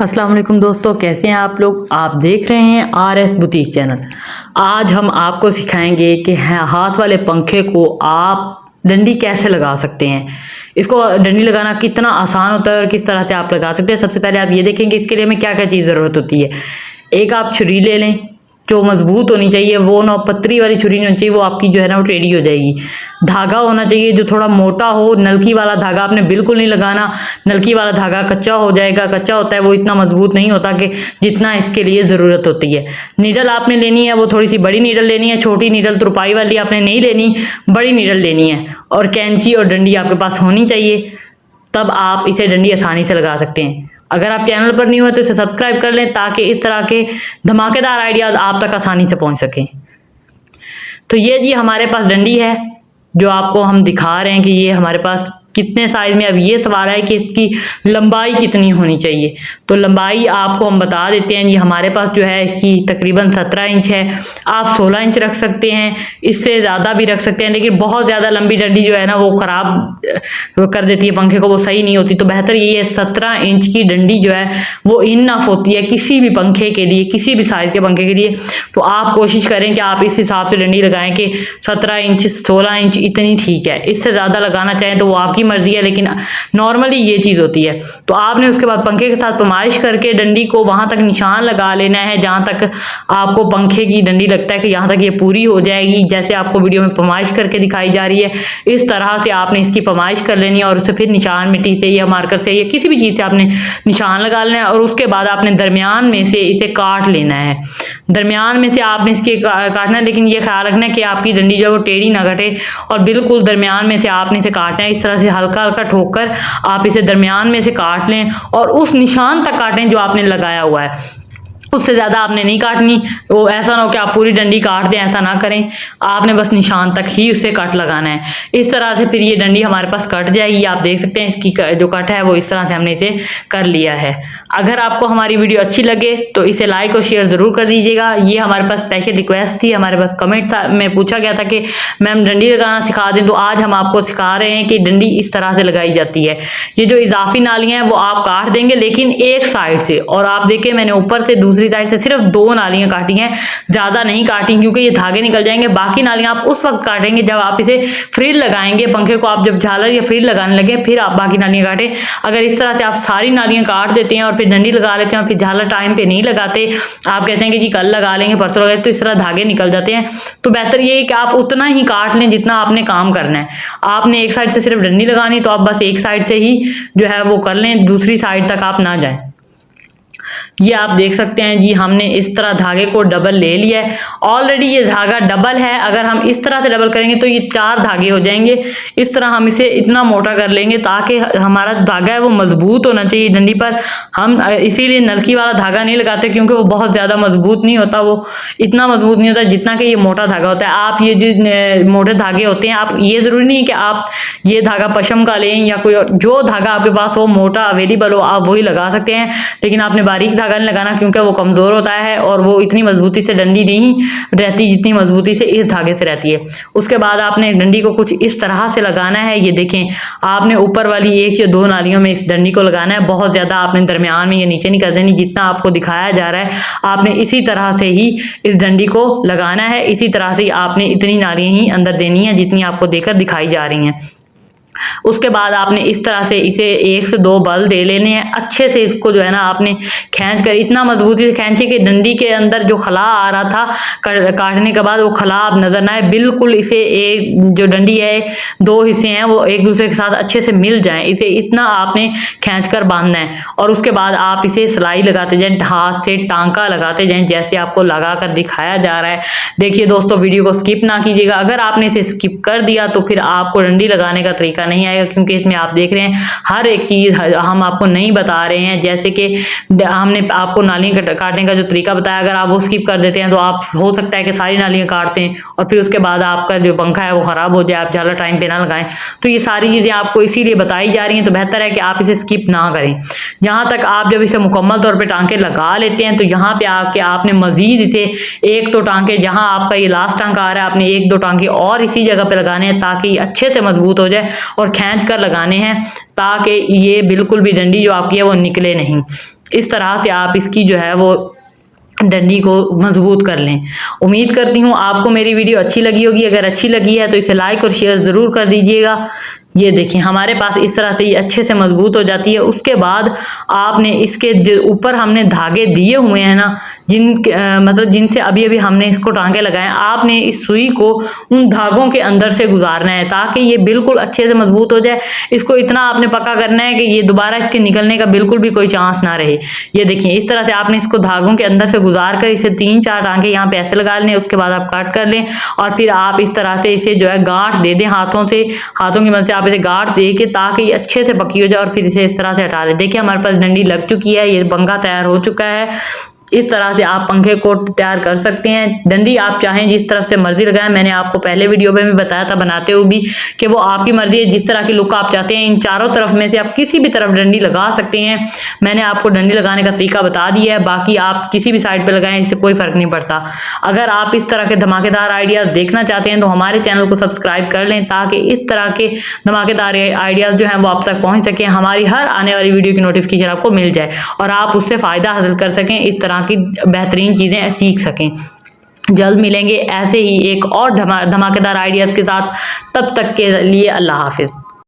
अस्सलाम वालेकुम दोस्तों, कैसे हैं आप लोग। आप देख रहे हैं RS बुटीक चैनल। आज हम आपको सिखाएंगे कि हाथ वाले पंखे को आप डंडी कैसे लगा सकते हैं। इसको डंडी लगाना कितना आसान होता है और किस तरह से आप लगा सकते हैं। सबसे पहले आप ये देखेंगे इसके लिए हमें क्या क्या चीज़ ज़रूरत होती है। एक आप छुरी ले लें जो मजबूत होनी चाहिए, वो ना पतरी वाली छुरी नहीं होनी चाहिए, वो आपकी जो है ना वो टेढ़ी हो जाएगी। धागा होना चाहिए जो थोड़ा मोटा हो। नलकी वाला धागा आपने बिल्कुल नहीं लगाना, नलकी वाला धागा कच्चा हो जाएगा। कच्चा होता है वो इतना मजबूत नहीं होता कि जितना इसके लिए ज़रूरत होती है। नीडल आपने लेनी है वो थोड़ी सी बड़ी नीडल लेनी है, छोटी नीडल तुरपाई वाली आपने नहीं लेनी, बड़ी नीडल लेनी है। और कैंची और डंडी आपके पास होनी चाहिए, तब आप इसे डंडी आसानी से लगा सकते हैं। अगर आप चैनल पर नहीं हुए तो इसे सब्सक्राइब कर लें ताकि इस तरह के धमाकेदार आइडियाज़ आप तक आसानी से पहुंच सकें। तो ये जी हमारे पास डंडी है जो आपको हम दिखा रहे हैं कि ये हमारे पास कितने साइज़ में। अब ये सवाल है कि इसकी लंबाई कितनी होनी चाहिए, तो लंबाई आपको हम बता देते हैं। ये हमारे पास जो है इसकी तकरीबन 17 इंच है। आप 16 इंच रख सकते हैं, इससे ज़्यादा भी रख सकते हैं, लेकिन बहुत ज़्यादा लंबी डंडी जो है ना वो ख़राब कर देती है पंखे को, वो सही नहीं होती। तो बेहतर ये है 17 इंच की डंडी जो है वो इनफ होती है किसी भी पंखे के लिए, किसी भी साइज़ के पंखे के लिए। तो आप कोशिश करें कि आप इस हिसाब से डंडी लगाएं कि 17 इंच 16 इंच इतनी ठीक है। इससे ज़्यादा लगाना चाहें तो वो आपकी मर्जी है, लेकिन नॉर्मली ये चीज़ होती है। तो आपने उसके बाद पंखे के साथ पमाइश करके डंडी को वहां तक निशान लगा लेना है जहां तक आपको पंखे की डंडी लगता है कि यहाँ तक ये पूरी हो जाएगी। जैसे आपको वीडियो में पमाइश करके दिखाई जा रही है, इस तरह से आपने इसकी पमाइश कर लेनी है और उसे फिर निशान मिट्टी से या मार्कर से या किसी भी चीज़ से आपने निशान लगा लेना है। और उसके बाद आपने दरमियान में से इसे काट लेना है। दरमियान में से आपने इसके काटना है, लेकिन ये ख्याल रखना है कि आपकी डंडी जो है वो टेढ़ी ना कटे और बिल्कुल दरमियान में से आपने इसे काटना है। इस तरह से हल्का हल्का ठोककर आप इसे दरमियान में से काट लें और उस निशान तक काटें जो आपने लगाया हुआ है। उससे ज़्यादा आपने नहीं काटनी। वो ऐसा ना हो कि आप पूरी डंडी काट दें, ऐसा ना करें। आपने बस निशान तक ही उससे कट लगाना है। इस तरह से फिर ये डंडी हमारे पास कट जाएगी। आप देख सकते हैं इसकी जो कट है वो इस तरह से हमने इसे कर लिया है। अगर आपको हमारी वीडियो अच्छी लगे तो इसे लाइक और शेयर ज़रूर कर दीजिएगा। ये हमारे पास स्पेशल रिक्वेस्ट थी, हमारे पास कमेंट में पूछा गया था कि मैम डंडी लगाना सिखा दें, तो आज हम आपको सिखा रहे हैं कि डंडी इस तरह से लगाई जाती है। ये जो इजाफी नालियाँ हैं वो आप काट देंगे, लेकिन एक साइड से। और आप देखिए मैंने ऊपर से दूसरी साइड से सिर्फ 2 नालियां काटी हैं, ज्यादा नहीं काटी क्योंकि ये धागे निकल जाएंगे। बाकी नालियां आप उस वक्त काटेंगे जब आप इसे फ्रिल लगाएंगे पंखे को। आप जब झालर या फ्रिल लगाने लगे फिर आप बाकी नालियां काटें। अगर इस तरह से आप सारी नालियां काट देते हैं और फिर डंडी लगा लेते हैं और फिर झालर टाइम पे नहीं लगाते, आप कहते हैं कि जी कल लगा लेंगे परसों लगाएंगे, तो इस तरह धागे निकल जाते हैं। तो बेहतर ये है कि आप उतना ही काट लें जितना आपने काम करना है। आपने एक साइड से सिर्फ डंडी लगानी, तो आप बस एक साइड से ही जो है वो कर लें, दूसरी साइड तक आप ना जाएं। ये आप देख सकते हैं जी हमने इस तरह धागे को डबल ले लिया है। ऑलरेडी ये धागा डबल है, अगर हम इस तरह से डबल करेंगे तो ये 4 धागे हो जाएंगे। इस तरह हम इसे इतना मोटा कर लेंगे ताकि हमारा धागा है वो मजबूत होना चाहिए डंडी पर। हम इसीलिए नलकी वाला धागा नहीं लगाते क्योंकि वो बहुत ज़्यादा मजबूत नहीं होता, वो इतना मजबूत नहीं होता जितना कि ये मोटा धागा होता है। आप ये जो मोटे धागे होते हैं, आप ये ज़रूरी नहीं है कि आप ये धागा पशम का लें या कोई जो धागा आपके पास हो मोटा अवेलेबल हो आप वही लगा सकते हैं, लेकिन आपने बारीक धागा नहीं लगाना क्योंकि वो कमज़ोर होता है और वो इतनी मजबूती से डंडी नहीं रहती जितनी मजबूती से इस धागे से रहती है। उसके बाद आपने डंडी को कुछ इस तरह से लगाना है। ये देखें आपने ऊपर वाली 1 या 2 नालियों में इस डंडी को लगाना है, बहुत ज़्यादा आपने दरमियान में या नीचे नहीं कर देनी। जितना आपको दिखाया जा रहा है आपने इसी तरह से ही इस डंडी को लगाना है। इसी तरह से आपने इतनी नालियाँ ही अंदर देनी है जितनी आपको देकर दिखाई जा रही हैं। उसके बाद आपने इस तरह से इसे 1 से 2 बल दे लेने हैं। अच्छे से इसको जो है ना आपने खींच कर इतना मजबूती से खींचे कि डंडी के अंदर जो खला आ रहा था काटने के बाद वो खला अब नजर ना आए। बिल्कुल इसे एक जो डंडी है 2 हिस्से हैं वो एक दूसरे के साथ अच्छे से मिल जाएं, इसे इतना आपने खींच कर बांधना है। और उसके बाद आप इसे सिलाई लगाते जाएं, हाथ से टांका लगाते जाएं जैसे आपको लगा कर दिखाया जा रहा है। देखिए दोस्तों वीडियो को स्किप ना कीजिएगा। अगर आपने इसे स्किप कर दिया तो फिर आपको डंडी लगाने का तरीका नहीं आएगा, क्योंकि इसमें आप देख रहे हैं हर एक चीज हम आपको नहीं बता रहे हैं। जैसे कि हमने आपको नालियां काटने का जो तरीका बताया, अगर आप वो स्किप कर देते हैं तो आप हो सकता है कि सारी नालियां काटते हैं और फिर उसके बाद आपका जो पंखा है वो खराब हो जाए, आप झालर टाइम पे ना लगाएं। तो ये सारी चीजें आपको इसीलिए बताई जा रही हैं, तो बेहतर है कि आप इसे स्किप ना करें। यहाँ तक आप जब इसे मुकम्मल तौर पर टांके लगा लेते हैं तो यहाँ पे आके आपने मजीद इसे 1-2 टांके, जहाँ आपका ये लास्ट टांका आ रहा है आपने 1-2 टांके और इसी जगह पे लगाने हैं ताकि अच्छे से मजबूत हो जाए और खींच कर लगाने हैं ताकि ये बिल्कुल भी डंडी जो आपकी है वो निकले नहीं। इस तरह से आप इसकी जो है वो डंडी को मजबूत कर लें। उम्मीद करती हूँ आपको मेरी वीडियो अच्छी लगी होगी। अगर अच्छी लगी है तो इसे लाइक और शेयर ज़रूर कर दीजिएगा। ये देखिए हमारे पास इस तरह से ये अच्छे से मजबूत हो जाती है। उसके बाद आपने इसके जो ऊपर हमने धागे दिए हुए हैं ना, मतलब जिनसे अभी अभी हमने इसको टांके लगाए, आपने इस सुई को उन धागों के अंदर से गुजारना है ताकि ये बिल्कुल अच्छे से मजबूत हो जाए। इसको इतना आपने पक्का करना है कि ये दोबारा इसके निकलने का बिल्कुल भी कोई चांस ना रहे। ये देखिए इस तरह से आपने इसको धागों के अंदर से गुजार कर इसे 3-4 टांके यहाँ पे ऐसे लगा लें। उसके बाद आप कट कर लें और फिर आप इस तरह से इसे जो है गांठ दे दें हाथों की मदद से। आप इसे गांठ दे के ताकि ये अच्छे से पकी हो जाए और फिर इसे इस तरह से हटा दें। देखिए हमारे पास डंडी लग चुकी है, ये पंखा तैयार हो चुका है। इस तरह से आप पंखे को तैयार कर सकते हैं। डंडी आप चाहें जिस तरफ से मर्जी लगाएं। मैंने आपको पहले वीडियो में भी बताया था बनाते हुए भी कि वो आपकी मर्जी है, जिस तरह की लुक आप चाहते हैं। इन चारों तरफ में से आप किसी भी तरफ डंडी लगा सकते हैं। मैंने आपको डंडी लगाने का तरीका बता दिया है, बाकी आप किसी भी साइड पे लगाएं, इससे कोई फर्क नहीं पड़ता। अगर आप इस तरह के धमाकेदार आइडियाज देखना चाहते हैं तो हमारे चैनल को सब्सक्राइब कर लें ताकि इस तरह के धमाकेदार आइडियाज जो हैं वो आप तक पहुंच सकें। हमारी हर आने वाली वीडियो की नोटिफिकेशन आपको मिल जाए और आप उससे फायदा हासिल कर सकें, इस तरह की बेहतरीन चीजें सीख सकें। जल्द मिलेंगे ऐसे ही एक और धमाकेदार आइडियाज के साथ। तब तक के लिए अल्लाह हाफिज।